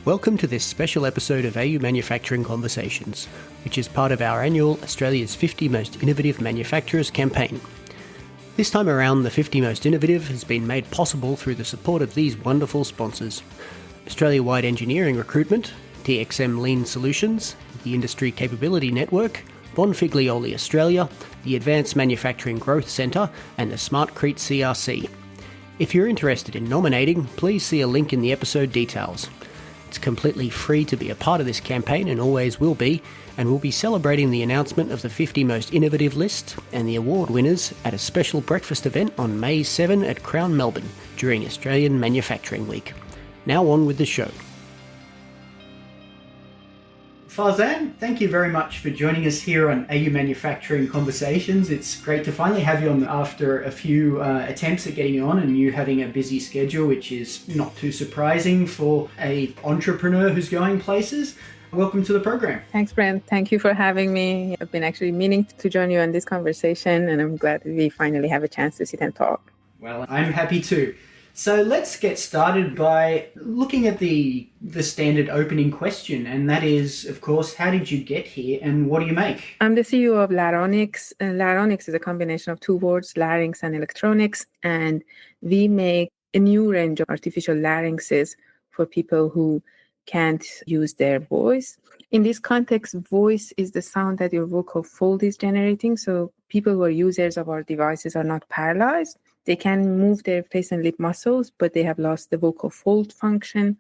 Welcome to this special episode of AU Manufacturing Conversations, which is part of our annual Australia's 50 Most Innovative Manufacturers campaign. This time around, the 50 Most Innovative has been made possible through the support of these wonderful sponsors: Australia Wide Engineering Recruitment, TXM Lean Solutions, the Industry Capability Network, Bonfiglioli Australia, the Advanced Manufacturing Growth Centre, and the SmartCrete CRC. If you're interested in nominating, please see a link in the episode details. It's completely free to be a part of this campaign and always will be, and we'll be celebrating the announcement of the 50 Most Innovative list and the award winners at a special breakfast event on May 7 at Crown Melbourne during Australian Manufacturing Week. Now on with the show. Farzaneh, thank you very much for joining us here on AU Manufacturing Conversations. It's great to finally have you on after a few attempts at getting you on, and you having a busy schedule, which is not too surprising for an entrepreneur who's going places. Welcome to the program. Thanks, Brent. Thank you for having me. I've been actually meaning to join you on this conversation, and I'm glad we finally have a chance to sit and talk. Well, I'm happy too. So let's get started by looking at the standard opening question, and that is, of course, how did you get here and what do you make? I'm the CEO of Laronix. Laronix is a combination of two words, larynx and electronics, and we make a new range of artificial larynxes for people who can't use their voice. In this context, voice is the sound that your vocal fold is generating, so people who are users of our devices are not paralyzed. They can move their face and lip muscles, but they have lost the vocal fold function.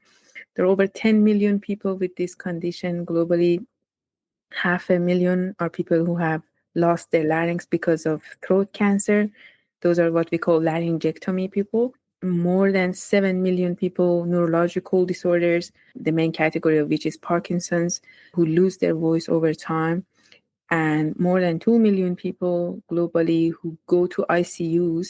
There are over 10 million people with this condition globally. 500,000 are people who have lost their larynx because of throat cancer. Those are what we call laryngectomy people. More than 7 million people, neurological disorders, the main category of which is Parkinson's, who lose their voice over time. And more than 2 million people globally who go to ICUs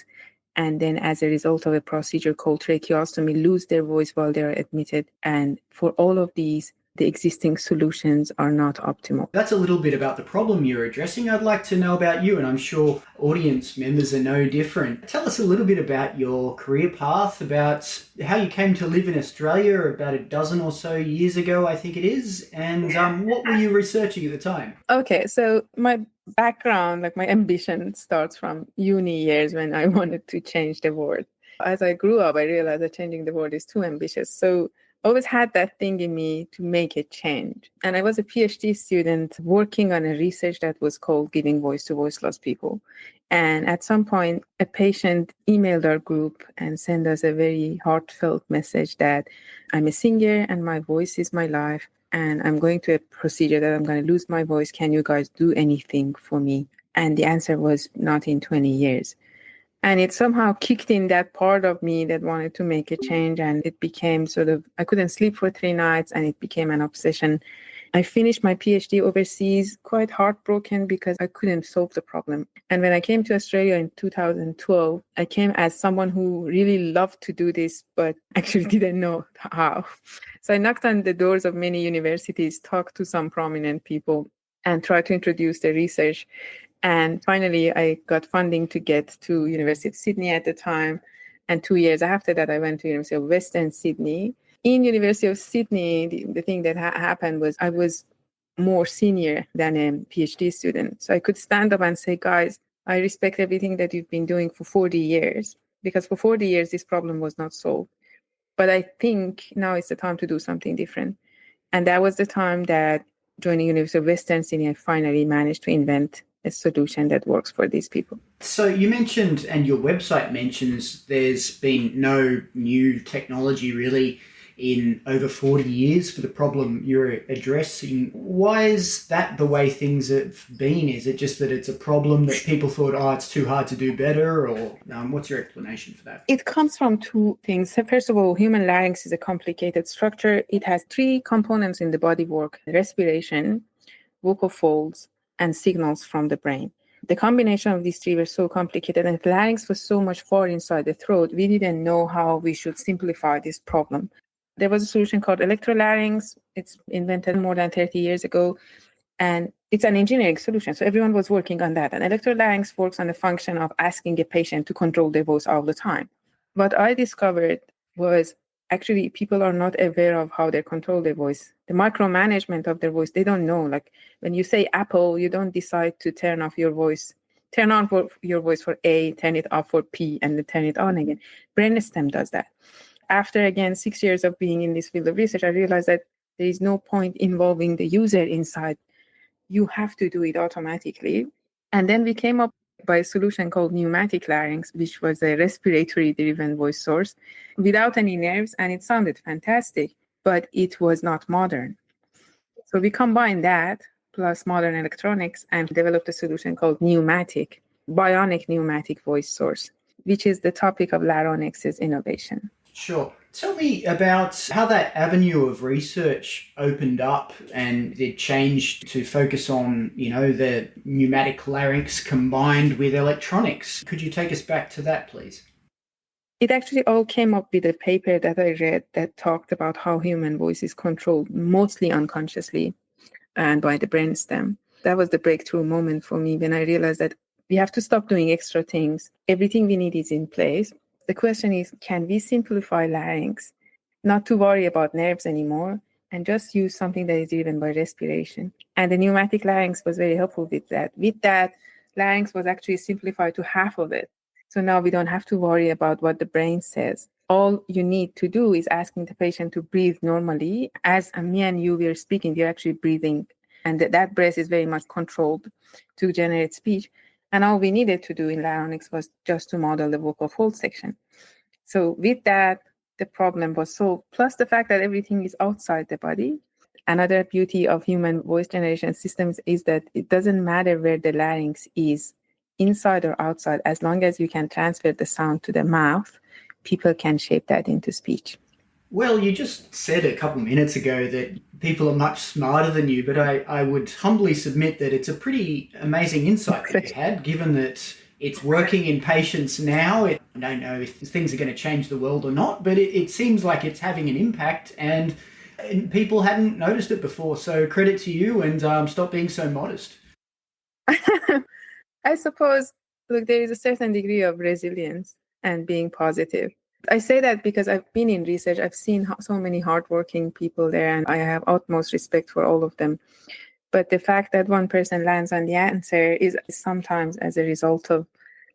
and then as a result of a procedure called tracheostomy, lose their voice while they are admitted. And for all of these, the existing solutions are not optimal. That's a little bit about the problem you're addressing. I'd like to know about you, and I'm sure audience members are no different. Tell us a little bit about your career path, about how you came to live in Australia about a dozen or so years ago, I think it is, and what were you researching at the time? Okay, so my background, like my ambition starts from uni years when I wanted to change the world. As I grew up, I realized that changing the world is too ambitious. So I always had that thing in me to make a change. And I was a PhD student working on a research that was called Giving Voice to Voiceless People. And at some point, a patient emailed our group and sent us a very heartfelt message that I'm a singer and my voice is my life. And I'm going to a procedure that I'm going to lose my voice. Can you guys do anything for me? And the answer was not in 20 years. And it somehow kicked in that part of me that wanted to make a change. And it became I couldn't sleep for 3 nights and it became an obsession. I finished my PhD overseas, quite heartbroken because I couldn't solve the problem. And when I came to Australia in 2012, I came as someone who really loved to do this, but actually didn't know how. So I knocked on the doors of many universities, talked to some prominent people, and tried to introduce the research. And finally, I got funding to get to University of Sydney at the time. And 2 years after that, I went to University of Western Sydney. In University of Sydney, the thing that happened was I was more senior than a PhD student. So I could stand up and say, guys, I respect everything that you've been doing for 40 years, because for 40 years, this problem was not solved. But I think now it's the time to do something different. And that was the time that joining University of Western Sydney, I finally managed to invent a solution that works for these people. So you mentioned, and your website mentions, there's been no new technology really in over 40 years for the problem you're addressing. Why is that the way things have been? Is it just that it's a problem that people thought, it's too hard to do better? Or what's your explanation for that? It comes from two things. So first of all, human larynx is a complicated structure. It has 3 components in the bodywork: respiration, vocal folds, and signals from the brain. The combination of these 3 were so complicated, and the larynx was so much far inside the throat, we didn't know how we should simplify this problem. There was a solution called electrolarynx. It's invented more than 30 years ago, and it's an engineering solution. So everyone was working on that. And electrolarynx works on the function of asking a patient to control their voice all the time. What I discovered was actually people are not aware of how they control their voice. The micromanagement of their voice, they don't know. Like when you say Apple, you don't decide to turn off your voice, turn on your voice for A, turn it off for P, and then turn it on again. Brainstem does that. After, again, 6 years of being in this field of research, I realized that there is no point involving the user inside. You have to do it automatically. And then we came up by a solution called pneumatic larynx, which was a respiratory-driven voice source without any nerves, and it sounded fantastic, but it was not modern. So we combined that plus modern electronics and developed a solution called pneumatic, bionic pneumatic voice source, which is the topic of Laronix's innovation. Sure. Tell me about how that avenue of research opened up and it changed to focus on, the pneumatic larynx combined with electronics. Could you take us back to that, please? It actually all came up with a paper that I read that talked about how human voice is controlled mostly unconsciously and by the brainstem. That was the breakthrough moment for me when I realized that we have to stop doing extra things. Everything we need is in place. The question is, can we simplify larynx, not to worry about nerves anymore, and just use something that is driven by respiration? And the pneumatic larynx was very helpful with that. With that, larynx was actually simplified to half of it. So now we don't have to worry about what the brain says. All you need to do is asking the patient to breathe normally. As me and you, we are speaking, we are actually breathing. And that breath is very much controlled to generate speech. And all we needed to do in Laronix was just to model the vocal fold section. So with that, the problem was solved. Plus the fact that everything is outside the body. Another beauty of human voice generation systems is that it doesn't matter where the larynx is, inside or outside, as long as you can transfer the sound to the mouth, people can shape that into speech. Well, you just said a couple minutes ago that people are much smarter than you, but I would humbly submit that it's a pretty amazing insight that you had, given that it's working in patients now. I don't know if things are going to change the world or not, but it seems like it's having an impact and people hadn't noticed it before. So credit to you and stop being so modest. I suppose, look, there is a certain degree of resilience and being positive. I say that because I've been in research. I've seen so many hardworking people there, and I have utmost respect for all of them. But the fact that one person lands on the answer is sometimes as a result of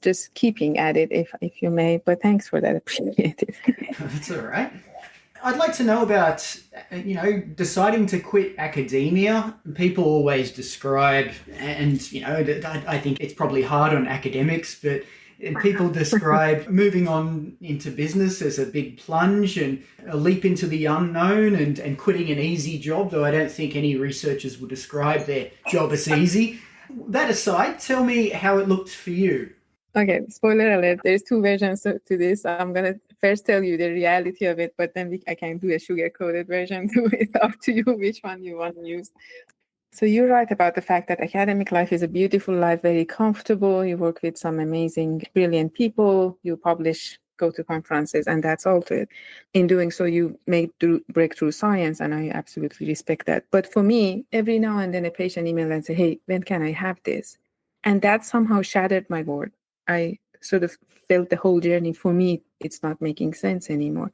just keeping at it, if you may. But thanks for that. Appreciate it. That's all right. I'd like to know about, deciding to quit academia. People always describe, and, I think it's probably hard on academics, but people describe moving on into business as a big plunge and a leap into the unknown and quitting an easy job, though I don't think any researchers would describe their job as easy. That aside, tell me how it looked for you. Okay, spoiler alert, there's two versions to this. I'm going to first tell you the reality of it, but then I can do a sugar-coated version to it. Up to you which one you want to use. So you're right about the fact that academic life is a beautiful life, very comfortable. You work with some amazing, brilliant people. You publish, go to conferences, and that's all to it. In doing so, you make breakthrough science, and I absolutely respect that. But for me, every now and then a patient emails and say, hey, when can I have this? And that somehow shattered my world. I sort of felt the whole journey, for me, it's not making sense anymore.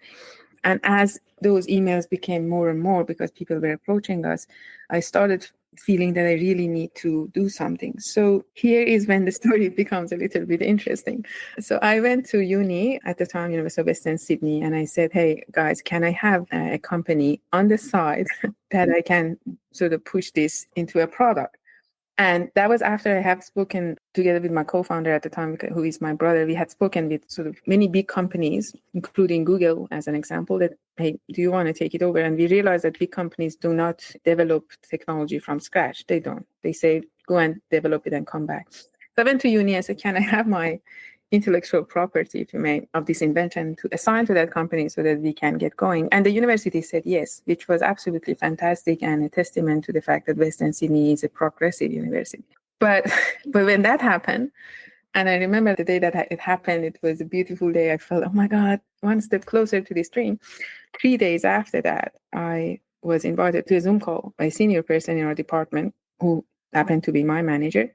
And as those emails became more and more, because people were approaching us, I started feeling that I really need to do something. So here is when the story becomes a little bit interesting. So I went to uni at the time, University of Western Sydney, and I said, hey, guys, can I have a company on the side that I can sort of push this into a product? And that was after I have spoken together with my co-founder at the time, who is my brother. We had spoken with sort of many big companies, including Google as an example, that, hey, do you want to take it over? And we realized that big companies do not develop technology from scratch. They don't. They say, go and develop it and come back. So I went to uni and said, can I have my intellectual property, if you may, of this invention to assign to that company so that we can get going? And the university said yes, which was absolutely fantastic and a testament to the fact that Western Sydney is a progressive university. But when that happened, and I remember the day that it happened, it was a beautiful day. I felt, oh my God, one step closer to this dream. 3 days after that, I was invited to a Zoom call by a senior person in our department who happened to be my manager.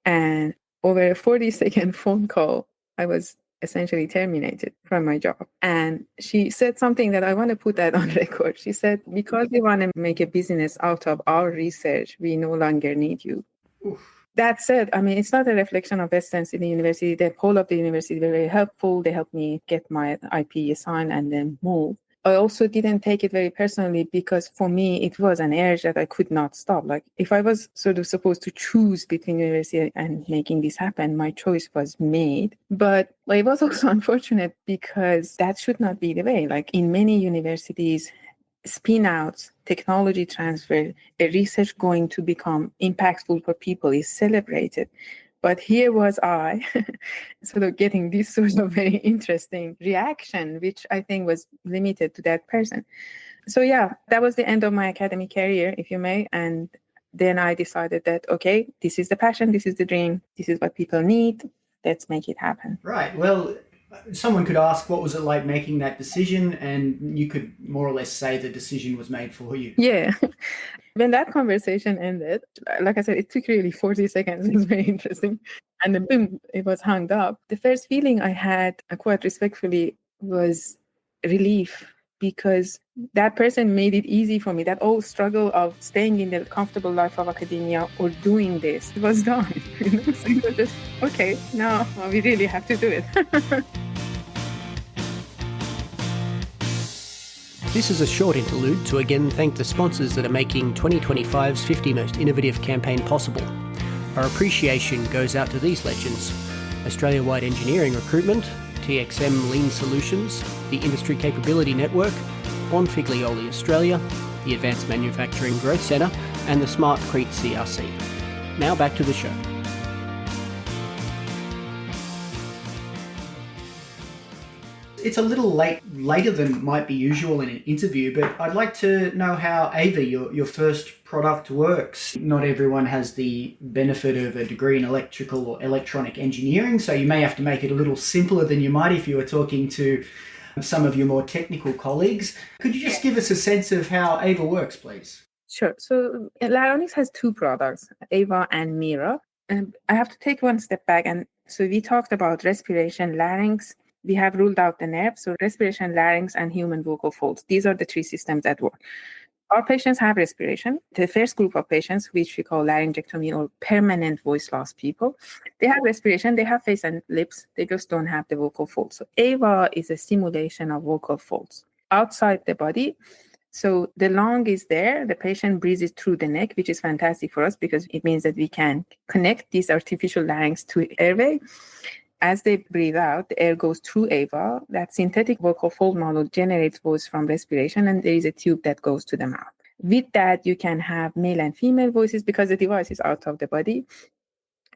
And over a 40-second phone call, I was essentially terminated from my job. And she said something that I want to put that on record. She said, because we want to make a business out of our research, we no longer need you. Oof. That said, I mean, it's not a reflection of Westlands in the university. The whole of the university were very helpful. They helped me get my IP assigned and then move. I also didn't take it very personally because for me, it was an urge that I could not stop. Like if I was sort of supposed to choose between university and making this happen, my choice was made. But it was also unfortunate because that should not be the way. Like in many universities, spin outs, technology transfer, a research going to become impactful for people is celebrated. But here was I sort of getting this sort of very interesting reaction, which I think was limited to that person. So yeah, that was the end of my academic career, if you may. And then I decided that, okay, this is the passion, this is the dream, this is what people need. Let's make it happen. Right. Well, someone could ask, what was it like making that decision? And you could more or less say the decision was made for you. Yeah. When that conversation ended, like I said, it took really 40 seconds. It was very interesting. And then boom, it was hung up. The first feeling I had, quite respectfully, was relief because that person made it easy for me. That old struggle of staying in the comfortable life of academia or doing this was done. So it was just, okay, now we really have to do it. This is a short interlude to again thank the sponsors that are making 2025's 50 Most Innovative campaign possible. Our appreciation goes out to these legends: Australia Wide Engineering Recruitment, TXM Lean Solutions, the Industry Capability Network, Bonfiglioli Australia, the Advanced Manufacturing Growth Centre, and the SmartCrete CRC. Now back to the show. It's a little later than might be usual in an interview, but I'd like to know how Ava, your first product, works. Not everyone has the benefit of a degree in electrical or electronic engineering, so you may have to make it a little simpler than you might if you were talking to some of your more technical colleagues. Could you just give us a sense of how Ava works, please? Sure. So Laronix has two products, Ava and Mira. And I have to take one step back. And so we talked about respiration, larynx. We have ruled out the nerve. So respiration, larynx, and human vocal folds. These are the three systems at work. Our patients have respiration. The first group of patients, which we call laryngectomy or permanent voice loss people, they have respiration, they have face and lips, they just don't have the vocal folds. So AVA is a simulation of vocal folds outside the body. So the lung is there, the patient breathes it through the neck, which is fantastic for us because it means that we can connect this artificial larynx to airway. As they breathe out, the air goes through AVA. That synthetic vocal fold model generates voice from respiration, and there is a tube that goes to the mouth. With that, you can have male and female voices because the device is out of the body.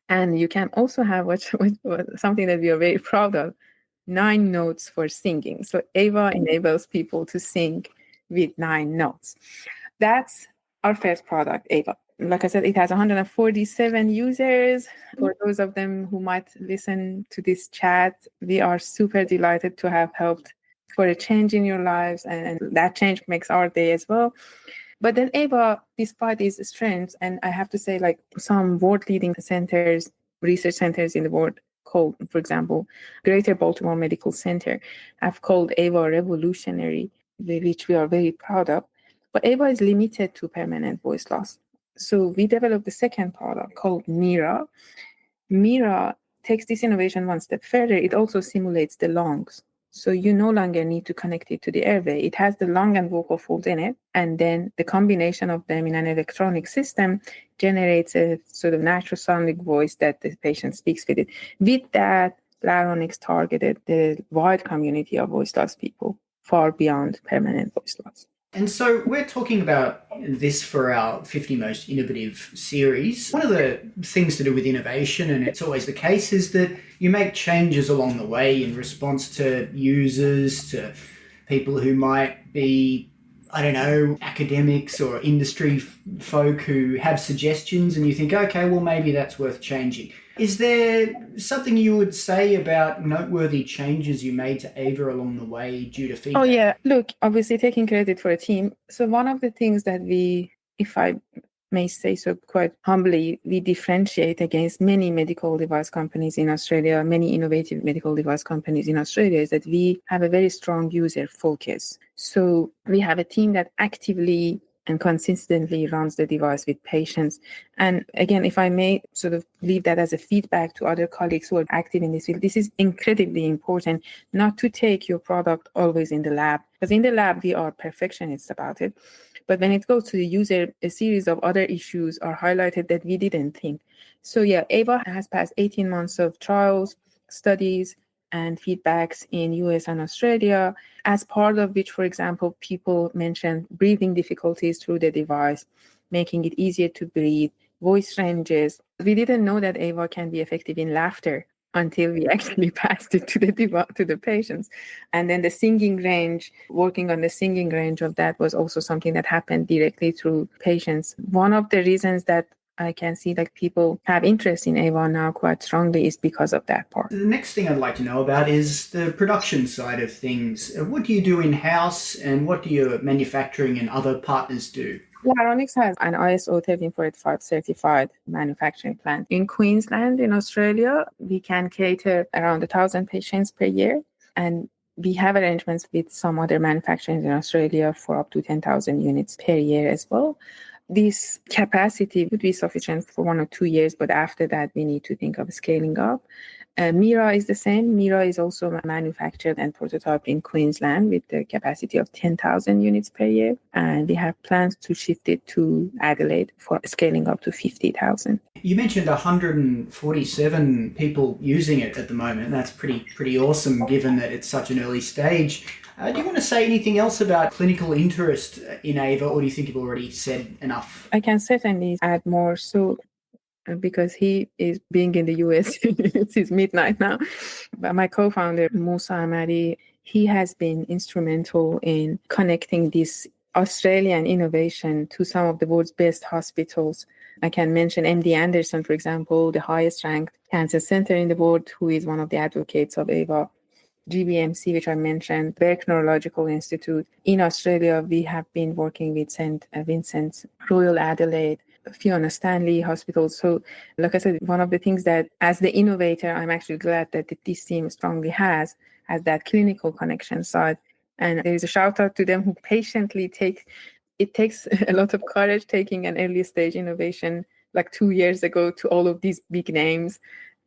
And you can also have something that we are very proud of, 9 notes for singing. So AVA enables people to sing with 9 notes. That's our first product, AVA. Like I said, it has 147 users. For those of them who might listen to this chat, we are super delighted to have helped for a change in your lives, and that change makes our day as well. But then AVA, despite its strengths, and I have to say, like some world-leading centers, research centers in the world called, for example, Greater Baltimore Medical Center, have called AVA revolutionary, which we are very proud of. But AVA is limited to permanent voice loss. So we developed the second product called Mira. Mira takes this innovation one step further. It also simulates the lungs. So you no longer need to connect it to the airway. It has the lung and vocal folds in it. And then the combination of them in an electronic system generates a sort of natural sounding voice that the patient speaks with it. With that, Laronix targeted the wide community of voice loss people, far beyond permanent voice loss. And so we're talking about this for our 50 Most Innovative series. One of the things to do with innovation, and it's always the case, is that you make changes along the way in response to users, to people who might be, I don't know, academics or industry folk who have suggestions, and you think, okay, well, maybe that's worth changing. Is there something you would say about noteworthy changes you made to Ava along the way due to feedback? Oh, yeah. Look, obviously taking credit for a team. So one of the things that we, if I may say so quite humbly, we differentiate against many medical device companies in Australia, many innovative medical device companies in Australia, is that we have a very strong user focus. So we have a team that actively and consistently runs the device with patients. And again, if I may sort of leave that as a feedback to other colleagues who are active in this field, this is incredibly important, not to take your product always in the lab, because in the lab, we are perfectionists about it. But when it goes to the user, a series of other issues are highlighted that we didn't think. So yeah, AVA has passed 18 months of trials, studies, and feedbacks in US and Australia, as part of which, for example, people mentioned breathing difficulties through the device, making it easier to breathe, voice ranges. We didn't know that AVA can be effective in laughter until we actually passed it to the patients. And then the singing range, working on the singing range of that was also something that happened directly through patients. One of the reasons that I can see that people have interest in AVA now quite strongly is because of that part. The next thing I'd like to know about is the production side of things. What do you do in-house, and what do your manufacturing and other partners do? Laronix has an ISO 13485 certified manufacturing plant. In Queensland, in Australia, we can cater around 1,000 patients per year. And we have arrangements with some other manufacturers in Australia for up to 10,000 units per year as well. This capacity would be sufficient for 1 or 2 years, but after that, we need to think of scaling up. Mira is the same. Mira is also manufactured and prototyped in Queensland with the capacity of 10,000 units per year. And we have plans to shift it to Adelaide for scaling up to 50,000. You mentioned 147 people using it at the moment. That's pretty awesome, given that it's such an early stage. Do you want to say anything else about clinical interest in AVA, or do you think you've already said enough? I can certainly add more. So because he is being in the US, it's his midnight now. But my co-founder, Musa Ahmadi, he has been instrumental in connecting this Australian innovation to some of the world's best hospitals. I can mention MD Anderson, for example, the highest ranked cancer center in the world, who is one of the advocates of AVA. GBMC, which I mentioned, Berk Neurological Institute. In Australia, we have been working with St. Vincent's, Royal Adelaide, Fiona Stanley Hospital. So, like I said, one of the things that, as the innovator, I'm actually glad that this team strongly has that clinical connection side. And there is a shout out to them who patiently it takes a lot of courage taking an early stage innovation like 2 years ago to all of these big names,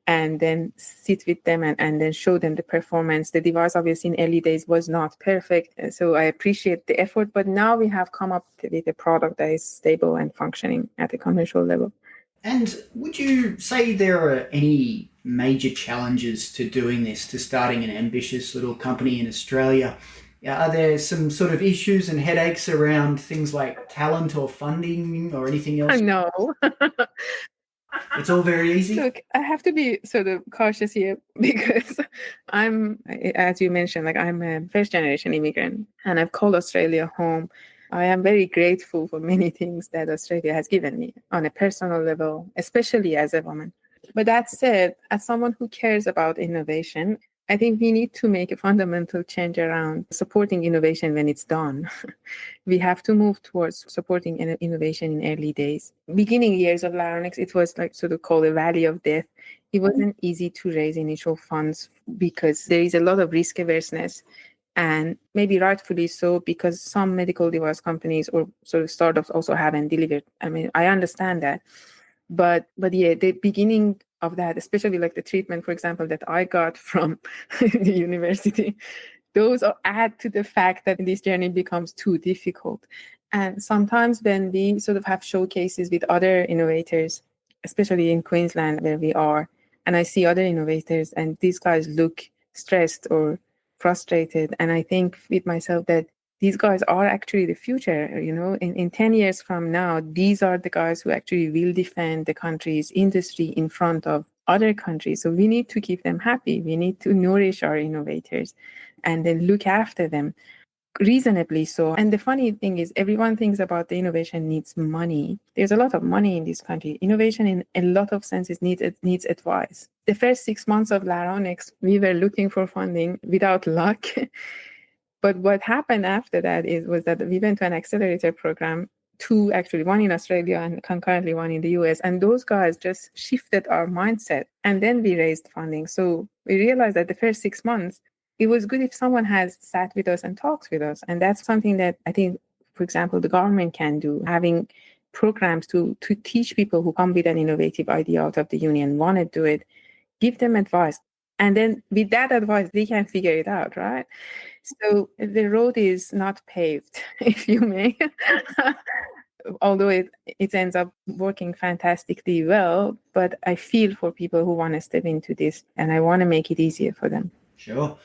and then sit with them and then show them the performance. The device, obviously, in early days was not perfect. So I appreciate the effort, but now we have come up with a product that is stable and functioning at a commercial level. And would you say there are any major challenges to doing this, to starting an ambitious little company in Australia? Are there some sort of issues and headaches around things like talent or funding or anything else? No. It's all very easy. Look, I have to be sort of cautious here because I'm, as you mentioned, like I'm a first generation immigrant and I've called Australia home. I am very grateful for many things that Australia has given me on a personal level, especially as a woman. But that said, as someone who cares about innovation, I think we need to make a fundamental change around supporting innovation when it's done. We have to move towards supporting innovation in early days. Beginning years of Laronix, it was like sort of called a valley of death. It wasn't easy to raise initial funds because there is a lot of risk averseness, and maybe rightfully so, because some medical device companies or sort of startups also haven't delivered. I mean, I understand that. But yeah, the beginning of that, especially like the treatment, for example, that I got from the university, those add to the fact that this journey becomes too difficult. And sometimes when we sort of have showcases with other innovators, especially in Queensland where we are, and I see other innovators and these guys look stressed or frustrated, and I think with myself that these guys are actually the future. In 10 years from now, these are the guys who actually will defend the country's industry in front of other countries. So we need to keep them happy. We need to nourish our innovators and then look after them reasonably so. And the funny thing is, everyone thinks about the innovation needs money. There's a lot of money in this country. Innovation in a lot of senses needs advice. The first 6 months of Laronix, we were looking for funding without luck. But what happened after that was that we went to an accelerator program two, actually, one in Australia and concurrently one in the US. And those guys just shifted our mindset. And then we raised funding. So we realized that the first 6 months, it was good if someone has sat with us and talked with us. And that's something that I think, for example, the government can do, having programs to teach people who come with an innovative idea out of the union, want to do it, give them advice. And then with that advice, they can figure it out, right? So the road is not paved, if you may, although it ends up working fantastically well. But I feel for people who want to step into this, and I want to make it easier for them. Sure.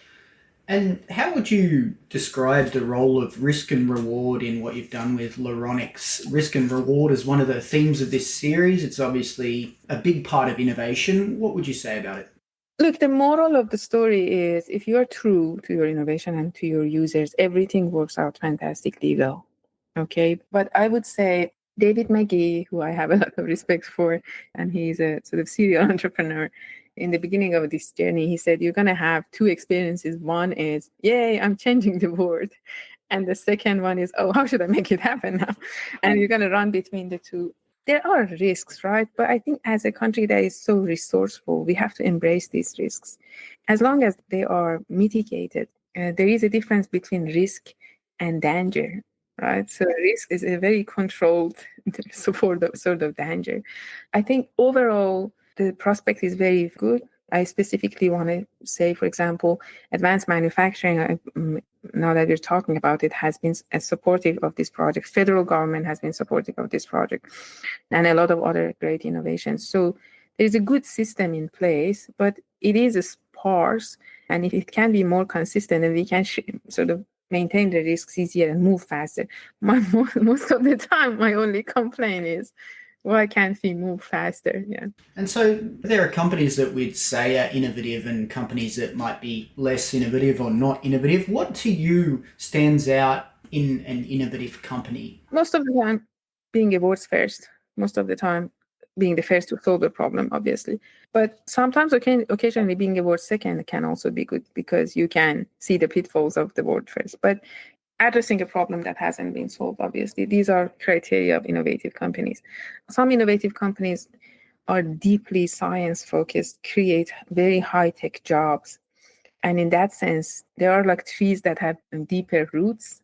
And how would you describe the role of risk and reward in what you've done with Laronix? Risk and reward is one of the themes of this series. It's obviously a big part of innovation. What would you say about it? Look, the moral of the story is if you're true to your innovation and to your users, everything works out fantastically well. Okay. But I would say David McGee, who I have a lot of respect for, and he's a sort of serial entrepreneur. In the beginning of this journey, he said, you're going to have two experiences. One is, yay, I'm changing the world. And the second one is, oh, how should I make it happen now? And you're going to run between the two. There are risks, right? But I think as a country that is so resourceful, we have to embrace these risks. As long as they are mitigated, there is a difference between risk and danger, right? So risk is a very controlled sort of danger. I think overall, the prospect is very good. I specifically want to say, for example, advanced manufacturing, now that we're talking about it, has been supportive of this project. Federal government has been supportive of this project and a lot of other great innovations. So there's a good system in place, but it is sparse. And if it can be more consistent, then we can sort of maintain the risks easier and move faster. Most of the time, my only complaint is, why can't we move faster? Yeah. And so there are companies that we'd say are innovative and companies that might be less innovative or not innovative. What to you stands out in an innovative company? Most of the time, being awards first. Most of the time, being the first to solve the problem, obviously. But sometimes, occasionally, being awards second can also be good because you can see the pitfalls of the award first. But addressing a problem that hasn't been solved, obviously. These are criteria of innovative companies. Some innovative companies are deeply science-focused, create very high-tech jobs. And in that sense, there are like trees that have deeper roots.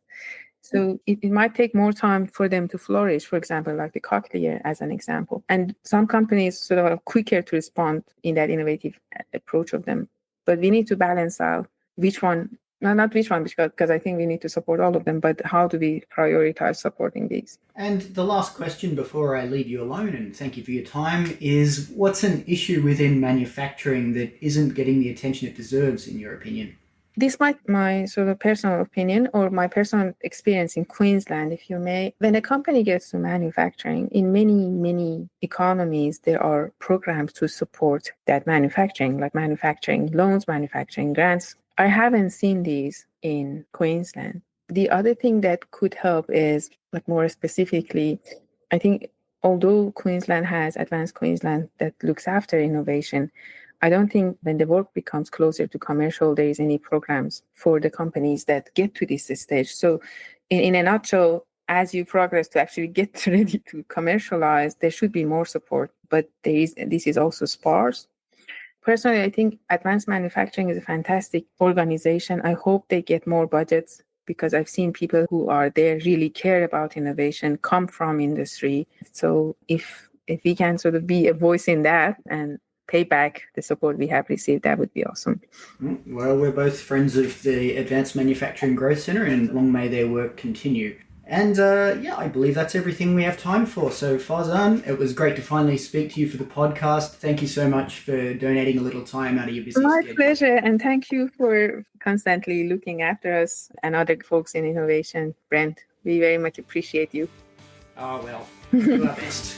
So it might take more time for them to flourish, for example, like the Cochlear as an example. And some companies sort of are quicker to respond in that innovative approach of them. But we need to balance out which one. No, not which one, because I think we need to support all of them, but how do we prioritize supporting these? And the last question before I leave you alone, and thank you for your time, is what's an issue within manufacturing that isn't getting the attention it deserves, in your opinion? This might be my sort of personal opinion or my personal experience in Queensland, if you may. When a company gets to manufacturing, in many economies, there are programs to support that manufacturing, like manufacturing loans, manufacturing grants. I haven't seen these in Queensland. The other thing that could help is, like more specifically, I think although Queensland has Advanced Queensland that looks after innovation, I don't think when the work becomes closer to commercial, there is any programs for the companies that get to this stage. So in a nutshell, as you progress to actually get ready to commercialize, there should be more support, but this is also sparse. Personally, I think advanced manufacturing is a fantastic organization. I hope they get more budgets because I've seen people who are there really care about innovation, come from industry. So if we can sort of be a voice in that and pay back the support we have received, that would be awesome. Well, we're both friends of the Advanced Manufacturing Growth Centre, and long may their work continue. And I believe that's everything we have time for. So Farzaneh, it was great to finally speak to you for the podcast. Thank you so much for donating a little time out of your busy schedule. My pleasure, and thank you for constantly looking after us and other folks in innovation. Brent, we very much appreciate you. Oh, well, do our best.